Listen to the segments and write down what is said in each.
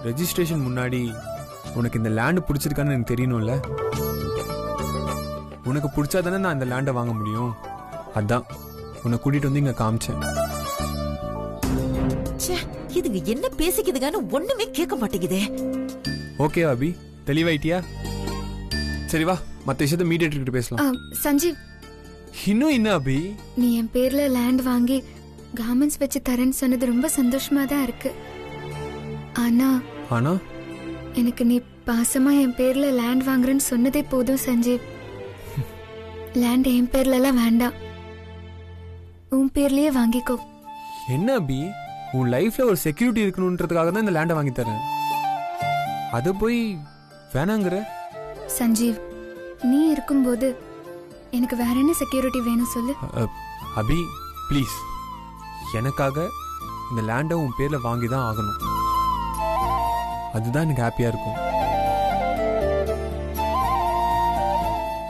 Registration முன்னாடி உனக்கு இந்த லேண்டு பிடிச்சிருக்கான்னு எனக்கு தெரியணும்ல. உனக்கு பிடிச்சா தானே நான் இந்த லேண்டை வாங்க முடியும். அதான் உன்னை கூட்டிட்டு வந்து இங்க காமிச்சேன். இதுங்க என்ன பேசிக்குதுங்கன்னு ஒண்ணுமே கேட்க மாட்டேங்குதே. ஓகே அபி, தெளிவாயிட்டியா? சரி வா, மற்ற விஷயத்த மீடியேட்டர் கிட்ட பேசலாம். சஞ்சீவ், இன்னும் என்ன அபி? நீ என் பேர்ல லேண்ட் வாங்கி கார்மெண்ட்ஸ் வச்சு தரேன்னு சொன்னது ரொம்ப சந்தோஷமா தான் இருக்கு. ஆனா ஆனா எனக்கு நீ பாசமா என் பேர்ல லேண்ட் வாங்குறேன்னு சொன்னதே போதும் சஞ்சீவ். லேண்ட் என் பேர்ல எல்லாம் வேண்டாம், உன் பேர்லயே வாங்கிக்கோ. என்ன அபி, உன் லைஃப்ல ஒரு செக்யூரிட்டி இருக்கணும்ன்றதுக்காக தான் இந்த லேண்டை வாங்கி தரேன். அது போய் வேணாங்கிற? சஞ்சீவ், நீ இருக்கும்போது எனக்கு வேற என்ன செக்யூரிட்டி வேணும் சொல்லு. அபி ப்ளீஸ், எனக்காக இந்த லேண்டை உன் பேர்ல வாங்கி தான் ஆகணும். அதுதான் எனக்கு ஹாப்பியா இருக்கும்.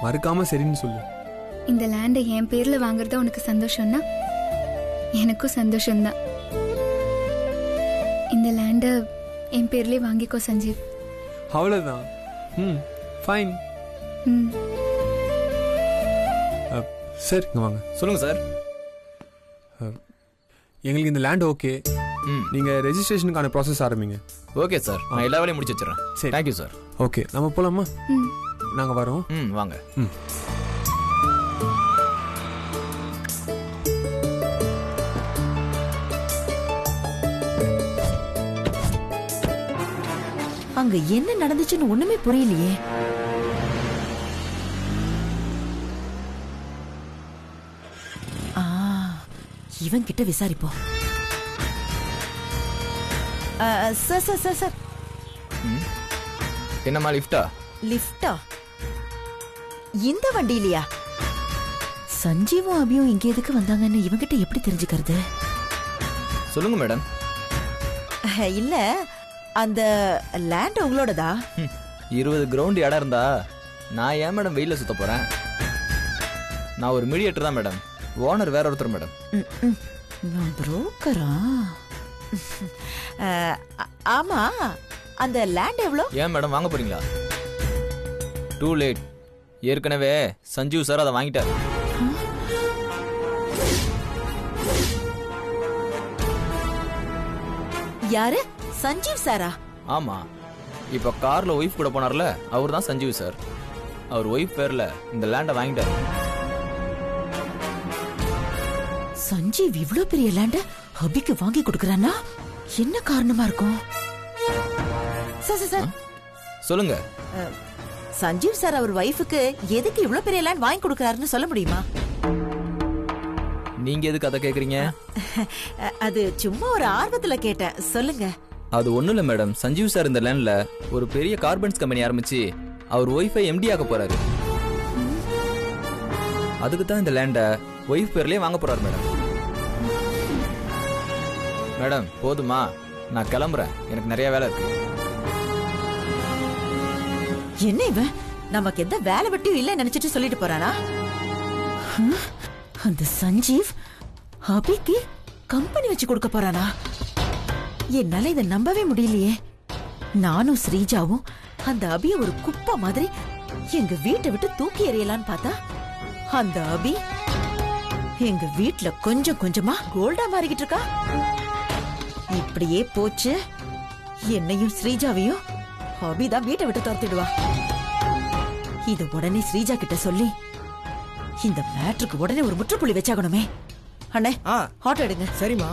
மறுக்காம சரின்னு சொல்லு. இந்த லேண்டை என் பேர்ல வாங்குறதா உனக்கு சந்தோஷம்னா எனக்கும் சந்தோஷம்தான். இந்த லேண்டை என் பேர்லயே வாங்கிக்கோ சஞ்சீவ். அவ்வளவுதான். ஃபைன். சார் இங்க வாங்க. சொல்லுங்க சார். எங்களுக்கு இந்த லேண்ட் ஓகே. நீங்க ரெஜிஸ்ட்ரேஷனுக்கான ப்ராசஸ் ஆரம்பிங்க. ஓகே சார், நான் எல்லா வேலையும் முடிச்சு வச்சிடறேன். சரி, தேங்க்யூ சார். ஓகே, நம்ம போலாமா? நாங்க வரோம். வாங்க. அங்க என்ன நடந்துச்சுன்னு ஒண்ணுமே புரியலையே. இவன் கிட்ட விசாரிப்போம். Sir sir sir sir. என்னம்மா லிஃப்டா? லிஃப்டா? இந்த வண்டியிலையா? சஞ்சீவும் அபியும் இங்க எதுக்கு வந்தாங்கன்னு இவங்கிட்ட எப்படி தெரிஞ்சுக்கிறது? சொல்லுங்க மேடம். இல்ல, அந்த லேண்ட் உங்களோடதா? 20 கிரவுண்ட் இடம் இருந்தா நான் ஏன் மேடம் வெயில சுத்த போறேன்? நான் ஒரு மீடியேட்டர் தான் மேடம். ஓனர் வேற ஒருத்தர் மேடம். நான் புரோக்கரா? ஆமா, அந்த லேண்ட் எவ்வளோ? ஏன் மேடம் வாங்க போறீங்களா? Too late. ஏற்கனவே சஞ்சீவ் சார் அதை வாங்கிட்டாரு. யாரு? சஞ்சீவ் சாரா? ஆமா, இப்ப கார்ல ஒய்ஃப் கூட போனார்ல, அவர் தான் சஞ்சீவ் சார். அவர் ஒய்ஃப் பேர்ல இந்த லேண்டை வாங்கிட்டாரு. சஞ்சீவ் இவ்ளோ பெரிய லேண்ட அபிக்கு வாங்கி கொடுக்கறானா? என்ன காரணமா இருக்கும்? சார் சார் சொல்லுங்க. சஞ்சீவ் சார் அவர் வைஃபுக்கு எதுக்கு இவ்ளோ பெரிய லேண்ட் வாங்கி கொடுக்கறாருன்னு சொல்ல முடியுமா? நீங்க எதுக்கு அதை கேக்குறீங்க? அது சும்மா ஒரு ஆர்வத்துல கேட்டேன், சொல்லுங்க. அது ஒண்ணும் இல்ல மேடம். சஞ்சீவ் சார் இந்த லேண்ட்ல ஒரு பெரிய கார்பன்ஸ் கம்பெனி ஆரம்பிச்சு அவர் ஒய்ஃபை எம்டி ஆக்க போறாரு. அதுக்கு தான் இந்த லேண்ட ஒய்ஃப் பேர்லயே வாங்க போறாரு மேடம். மேடம் போதுமா? நான் கிளம்புறேன், எனக்கு நிறைய வேலை இருக்கு. என்ன இவன் நமக்கு எந்த வேலை வெட்டியும் இல்ல நினைச்சிட்டு சொல்லிட்டு போறானா? அந்த சஞ்சீவ் அபிக்கு கம்பெனி வச்சு கொடுக்க போறானா? என்னால இதை நம்பவே முடியலையே. நானும் ஸ்ரீஜாவும் அந்த அபிய ஒரு குப்பை மாதிரி எங்க வீட்டை விட்டு தூக்கி எறியலான்னு பார்த்தா, அந்த அபி எங்க வீட்டுல கொஞ்சம் கொஞ்சமா கோல்டா மாறிக்கிட்டு இருக்கா. இப்படியே போச்சு, என்னையும் ஸ்ரீஜாவையும் அபிதான் வீட்டை விட்டு துரத்திடுவா. இத உடனே ஸ்ரீஜா கிட்ட சொல்லி இந்த மேட்ருக்கு உடனே ஒரு முற்றுப்புள்ளி வச்சாகணுமே. அண்ணே, ஆட்டோ எடுங்க. சரிமா.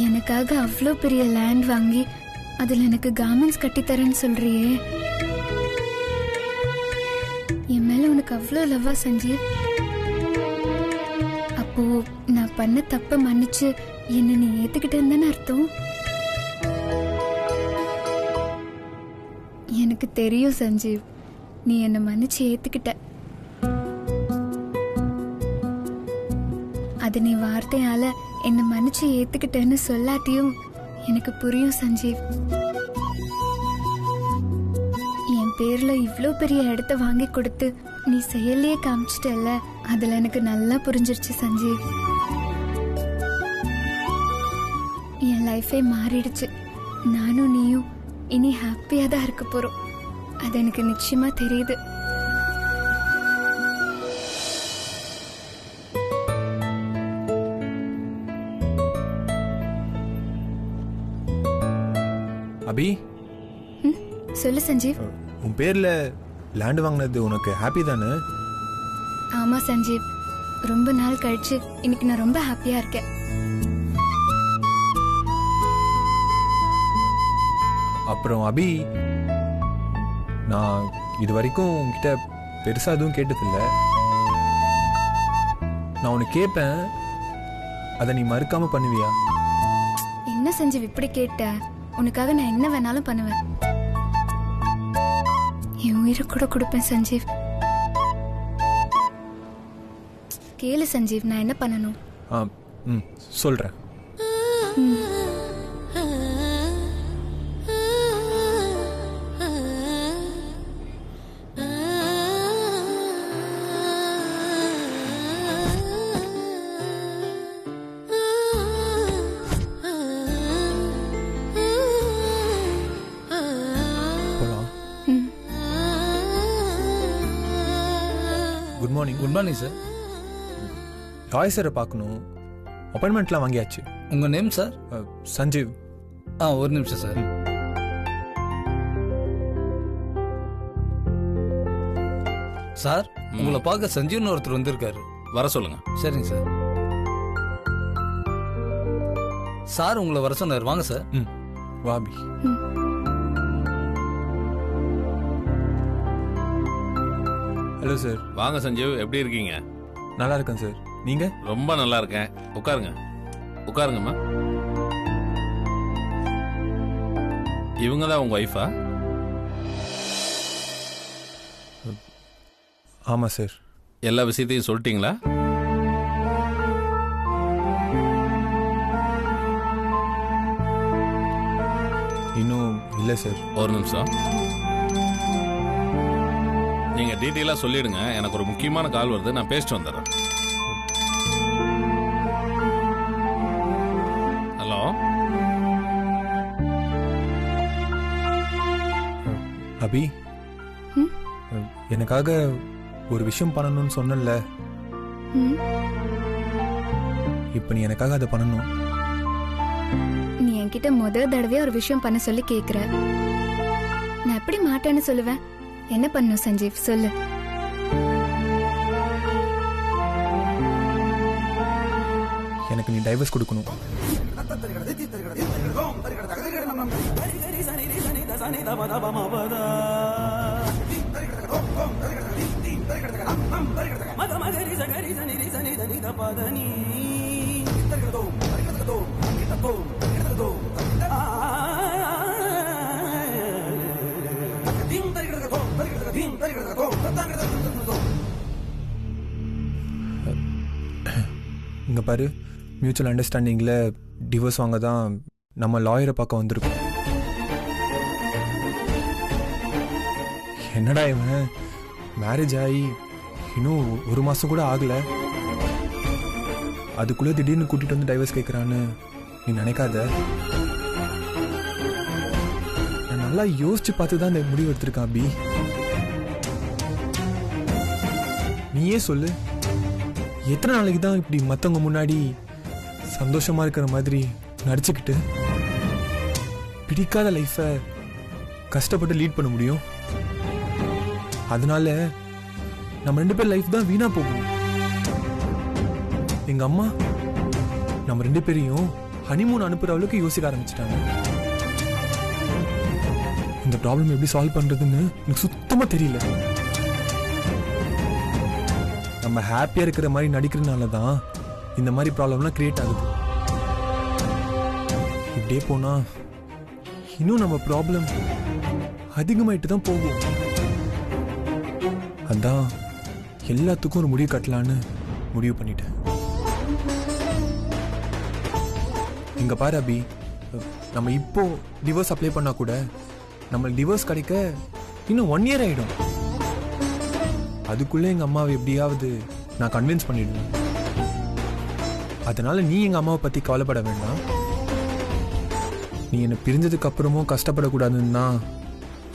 எனக்காக அவ்வளோ பெரிய லேண்ட் வாங்கி அதுல எனக்கு கார்மெண்ட்ஸ் கட்டித்தரேன்னு சொல்றியே. என் மேல உனக்கு அவ்வளோ லவ்வா சஞ்சீவ்? அப்போ நான் பண்ண தப்ப மன்னிச்சு என்ன நீ ஏத்துக்கிட்டேன்னு அர்த்தம்? எனக்கு தெரியும் சஞ்சீவ், நீ என்ன மன்னிச்சு ஏத்துக்கிட்ட. அது நீ வார்த்தையால என்னை மன்னிச்சு ஏத்துக்கிட்டேன்னு சொல்லாட்டியும் எனக்கு புரியும் சஞ்சீவ். என் பேர்ல இவ்ளோ பெரிய இடத்த வாங்கி கொடுத்து நீ செயலையே காமிச்சிட்டல்ல, அதுல எனக்கு நல்லா புரிஞ்சிருச்சு சஞ்சீவ். என் லைஃபே மாறிடுச்சு. நானும் நீயும் இனி ஹாப்பியா தான் இருக்க போறோம். அது எனக்கு நிச்சயமா தெரியுது. அபி, சொல்லு சஞ்சீவ். உன் பேர்ல லேண்ட் வாங்கினது உனக்கு ஹாப்பி தானே? ஆமா சஞ்சீவ், ரொம்ப நாள் கழிச்சு இன்னைக்கு நான் ரொம்ப ஹாப்பியா இருக்கேன். அப்புறம் அபி, நான் இது வரைக்கும் உன்கிட்ட பெருசா எதுவும் கேட்டதில்ல. நான் உனக்கு கேட்பேன், அதை நீ மறுக்காம பண்ணுவியா? என்ன சஞ்சீவ் இப்படி கேட்ட? உனக்காக நான் என்ன வேணாலும் பண்ணுவேன். என் உயிரை கூட கொடுப்பேன் சஞ்சீவ். கேளு சஞ்சீவ், நான் என்ன பண்ணணும்? சொல்றேன். Good morning. Good morning sir. Roy சாரை பார்க்கணும். அப்பாயின்மெண்ட்லாம் வாங்கியாச்சு. உங்கள் நேம் சார்? சஞ்சீவ். ஒரு நிமிஷம் சார். சார், உங்களை பார்க்க சஞ்சீவ்னு ஒருத்தர் வந்திருக்காரு. வர சொல்லுங்க. சரிங்க சார். சார் உங்களை வர சொன்னார். வாங்க சார். வாபி. Hello sir. வாங்க சஞ்சீவ், எப்படி இருக்கீங்க? நல்லா இருக்கேன் சார். நீங்க? ரொம்ப நல்லா இருக்கேன். உட்காருங்க. உட்காருங்கம்மா. இவங்க தான் உங்க ஒய்ஃபா? ஆமா சார். எல்லா விஷயத்தையும் சொல்லிட்டீங்களா? இன்னும் இல்லை சார். ஒரு நிமிஷம். நீங்க டீட்டெயிலா சொல்லிடுங்க. எனக்கு ஒரு முக்கியமான கால் வருது, நான் பேசிட்டு வந்துடுறேன். ஹலோ. அபி, எனக்காக ஒரு விஷயம் பண்ணணும்னு சொன்னல, இப்ப நீ எனக்காக அதை பண்ணணும். நீ என்கிட்ட தடவையா ஒரு விஷயம் பண்ண சொல்லி கேக்குற. நான் எப்படி மாட்டேன்னு சொல்லுவேன்? என்ன பண்ணும் சஞ்சீவ், சொல்லு. எனக்கு நீ டைவர்ஸ் கொடுக்கணும். இங்க பாரு, மியூச்சுவல் அண்டர்ஸ்டாண்டிங்ல டிவோர்ஸ் வாங்க தான் நம்ம லாயரை பார்க்க வந்திருக்கோம். என்னடா இவன், மேரேஜ் ஆகி இன்னும் ஒரு மாசம் கூட ஆகல, அதுக்குள்ள திடீர்னு கூட்டிட்டு வந்து டைவர்ஸ் கேட்கறான்னு நீ நினைக்காத. நான் நல்லா யோசிச்சு பார்த்து தான் இந்த முடிவு எடுத்திருக்கேன் அபி. நீயே சொல்லு, எத்தனை நாளைக்கு தான் இப்படி மற்றவங்க முன்னாடி சந்தோஷமா இருக்கிற மாதிரி நடிச்சுக்கிட்டு பிடிக்காத லைஃபை கஷ்டப்பட்டு லீட் பண்ண முடியும்? அதனால நம்ம 2 பேர் லைஃப் தான் வீணா போகும். எங்க அம்மா நம்ம 2 பேரையும் ஹனிமூன் அனுப்புற அளவுக்கு யோசிக்க ஆரம்பிச்சிட்டாங்க. இந்த ப்ராப்ளம் எப்படி சால்வ் பண்றதுன்னு எனக்கு சுத்தமா தெரியல. நம்ம ஹாப்பியா இருக்கிற மாதிரி நடிக்கிறதுனால தான் இந்த மாதிரி ப்ராப்ளம்லாம் கிரியேட் ஆகுது. இப்படியே போனா இன்னும் நம்ம ப்ராப்ளம் அதிகமாயிட்டு தான் போகும். அதான் எல்லாத்துக்கும் ஒரு முடிவு கட்டலான்னு முடிவு பண்ணிட்டேன். இங்க பாரு அபி, நம்ம இப்போ டிவோர்ஸ் அப்ளை பண்ணா கூட நம்ம டிவோர்ஸ் கிடைக்க இன்னும் 1 இயர் ஆயிடும். அதுக்குள்ள எங்க அம்மாவை எப்படியாவது நான் கன்வின்ஸ் பண்ணிடுவேன். அதனால நீ எங்க அம்மாவை பத்தி கவலைப்பட வேண்டாம். நீ என்னை பிரிஞ்சதுக்கு அப்புறமும் கஷ்டப்படக்கூடாதுன்னு தான்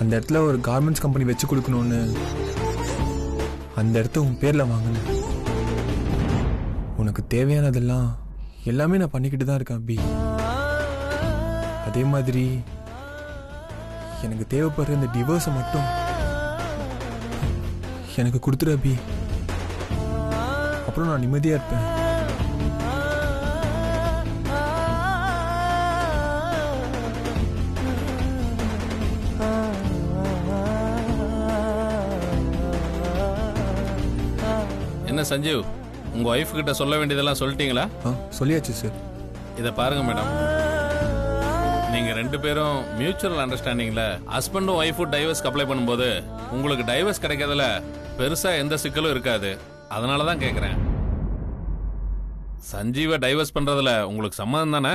அந்த இடத்துல ஒரு கார்மெண்ட்ஸ் கம்பெனி வச்சு கொடுக்கணும்னு அந்த இடத்த உன் பேர்ல வாங்கினேன். உனக்கு தேவையானதெல்லாம் எல்லாமே நான் பண்ணிக்கிட்டு தான் இருக்கேன் அபி. அதே மாதிரி எனக்கு தேவைப்படுற இந்த டிவோர்ஸை மட்டும் எனக்கு கொடுத்துரு அபி. அப்புறம் நான் நிம்மதியா இருப்பேன். என்ன சஞ்சீவ், உங்க ஒய்ஃப் கிட்ட சொல்ல வேண்டியதெல்லாம் சொல்லிட்டீங்களா? சொல்லியாச்சு சார். இதை பாருங்க மேடம், நீங்க 2 பேரும் மியூச்சுவல் அண்டர்ஸ்டாண்டிங்ல ஹஸ்பண்டும் ஒய்ஃபும் டைவர்ஸ்க்கு அப்ளை பண்ணும்போது உங்களுக்கு டைவர்ஸ் கிடைக்கிறதுல பெருசா எந்த சிக்கலும் இருக்காது. அதனாலதான் கேக்குறேன். சஞ்சீவை டைவர்ஸ் பண்றதுல உங்களுக்கு சம்மதம் தானே?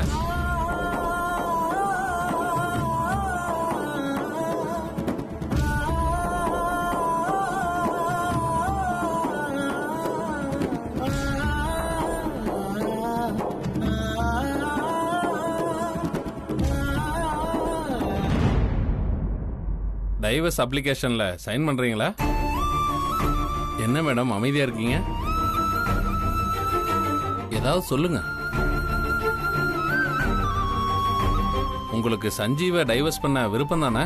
டைவர்ஸ் அப்ளிகேஷன்ல சைன் பண்றீங்களா? என்ன மேடம் அமைதியா இருக்கீங்க? ஏதாவது சொல்லுங்க. உங்களுக்கு சஞ்சீவை டைவர்ஸ் பண்ண விருப்பம் தானே?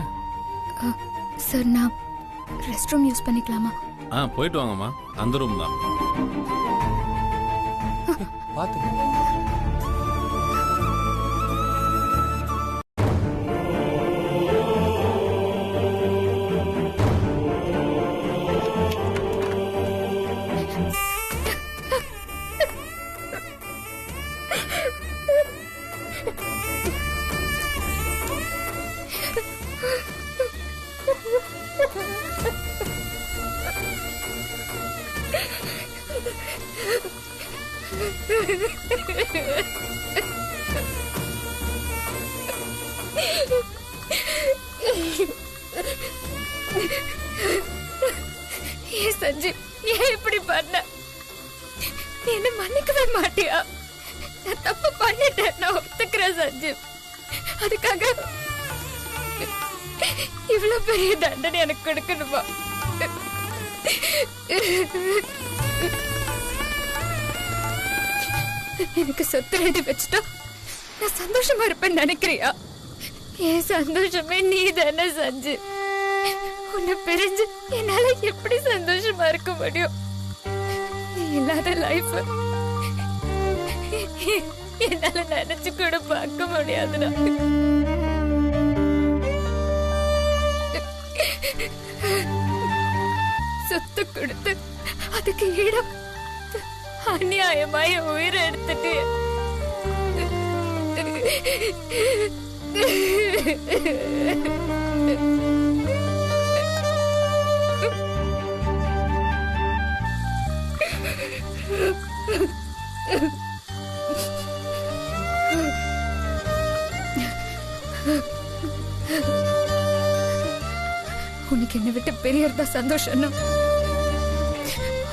சார் நான் ரெஸ்ட் ரூம் யூஸ் பண்ணிக்கலாமா? போயிட்டு வாங்கம்மா, அந்த ரூம் தான். பார்த்து ஏன் சஞ்சீவ், ஏன் இப்படி பண்ண? நீ என்ன மன்னிக்கவே மாட்டியா? நான் தப்பு பண்ணிட்டேன், நான் ஒத்துக்கிறேன் சஞ்சீவ். அதுக்காக இவ்வளவு பெரிய தண்டனை எனக்கு கொடுக்கணுமா? எனக்கு சொத்து எழுதி வச்சுட்டா நான் சந்தோஷமா இருப்பேன்னு நினைக்கிறியா? என் சந்தோஷமே நீ தானே சஞ்சீவ். உன்னை பிரிஞ்சு என்னால எப்படி சந்தோஷமா இருக்க முடியும்? நீ இல்லாத லைஃப் என்னால நினைச்சு கூட பார்க்க முடியாதுடா. சொத்து கொடுத்து அதுக்கு ஈடம் அநியாயமாய உயிரை எடுத்துட்டு உனக்கு என்ன விட்டு பெரியறதா சந்தோஷம்.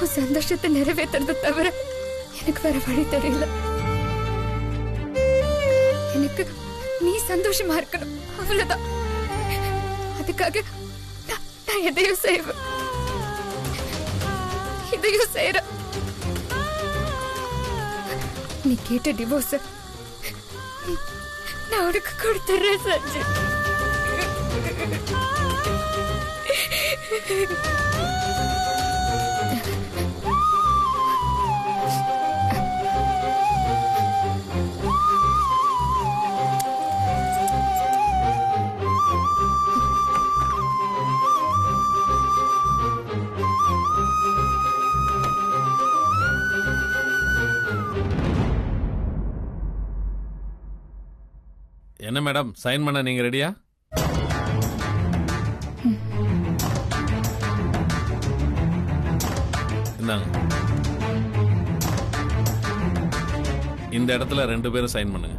உன் சந்தோஷத்தை நிறைவேற்றுறது தவிர எனக்கு வேற வழி தெரியல. எனக்கு நீ சந்தோஷமா இருக்கணும், அவ்வளவுதான். அதுக்காக நான் எதையும் செய்வேன், இதையும் செய்யற. நீ கேட்ட டிவோர்ஸ் நான் உனக்கு கொடுத்துறேன் சஞ்சு. என்ன மேடம், சைன் பண்ண நீங்க ரெடியா? இந்தாங்க. இந்த இடத்துல 2 பேரும் சைன் பண்ணுங்க.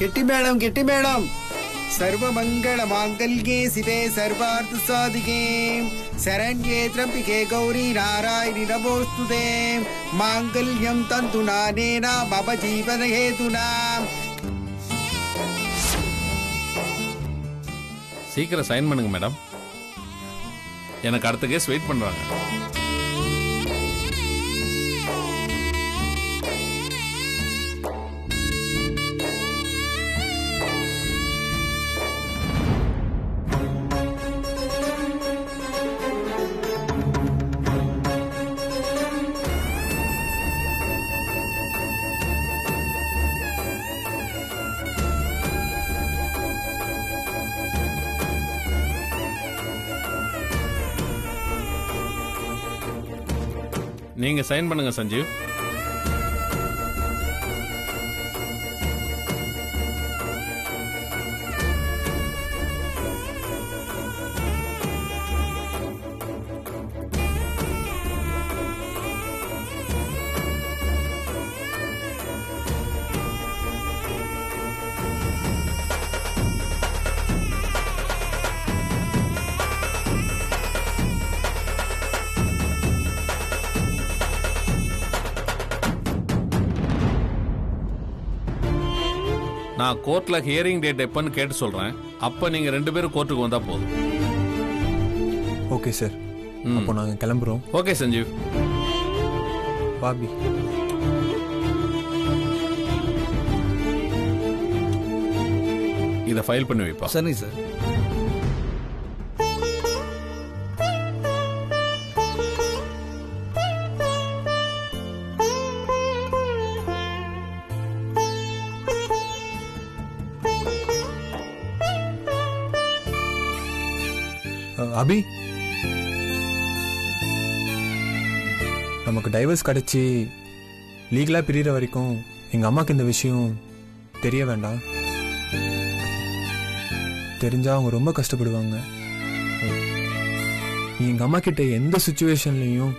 கெட்டி மேடம் சர்வ மங்கள மாங்கல்யே சிவே சர்வார்த்த சாதிகே சரண்யே த்ரம்பிகே கௌரி நாராயணி நமோஸ்துதே மாங்கல்யம் தந்துனா நேனா மம ஜீவன ஹேதுனா. சீக்கிரம் சைன் பண்ணுங்க மேடம். எனக்கு அடுத்த கேஸ் வெயிட் பண்றாங்க. நீங்க சைன் பண்ணுங்க சஞ்சீவ். நான் கோர்ட்ல ஹியரிங் டேட் எப்பன்னு கேட்டு சொல்றேன். அப்ப நீங்க 2 பேரும் கோர்ட்டுக்கு வந்தா போதும். ஓகே சார், அப்போ நாங்கள் கிளம்புறோம். ஓகே சஞ்சீவ். பாபி. இதை ஃபைல் பண்ணி வைப்பா. சரி சார். அபி, நமக்கு டைவர்ஸ் கிடைச்சி லீகலாக பிரிகிற வரைக்கும் எங்கள் அம்மாவுக்கு இந்த விஷயம் தெரிய வேண்டாம். தெரிஞ்சால் அவங்க ரொம்ப கஷ்டப்படுவாங்க. நீ எங்கள் அம்மா கிட்ட எந்த சுச்சுவேஷன்லையும்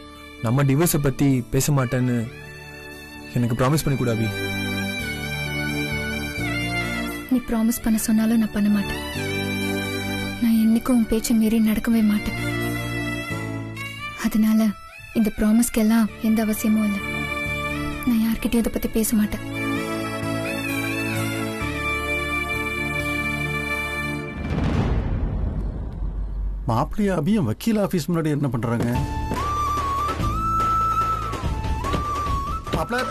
நம்ம டிவோர்ஸை பற்றி பேச மாட்டேன்னு எனக்கு ப்ராமிஸ் பண்ணி கொடு அபி. நீ ப்ராமிஸ் பண்ண சொன்னாலும் நான் பண்ண மாட்டேன். நான் என்னைக்கும் உன் பேச்சை மீறி நடக்கவே மாட்டேன். அதனால இந்த ப்ராமிஸ்க்கெல்லாம் எந்த அவசியமும் இல்லை. நான் யார்கிட்டயும் இதை பத்தி பேச மாட்டேன். மாப்பிள்ளையா அபியும் வக்கீல் ஆபீஸ் முன்னாடி என்ன பண்றாங்க? மாப்பிள்ள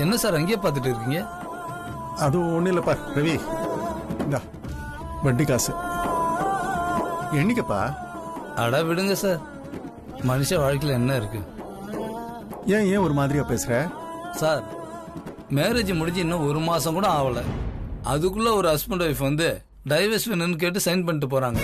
என்ன சார் அங்கேயே பார்த்துட்டு இருக்கீங்க? அது ஒன்றும் இல்லைப்பா ரவி, இந்தா வட்டி காசு எண்ணிக்கப்பா. அட விடுங்க சார், மனுஷ வாழ்க்கையில் என்ன இருக்கு? ஏன் ஒரு மாதிரியா பேசுற சார்? மேரேஜ் முடிஞ்சு இன்னும் 1 மாசம் கூட ஆகல, அதுக்குள்ள ஒரு ஹஸ்பண்ட் ஒய்ஃப் வந்து டைவர்ஸ் வேணும்னு கேட்டு சைன் பண்ணிட்டு போறாங்க.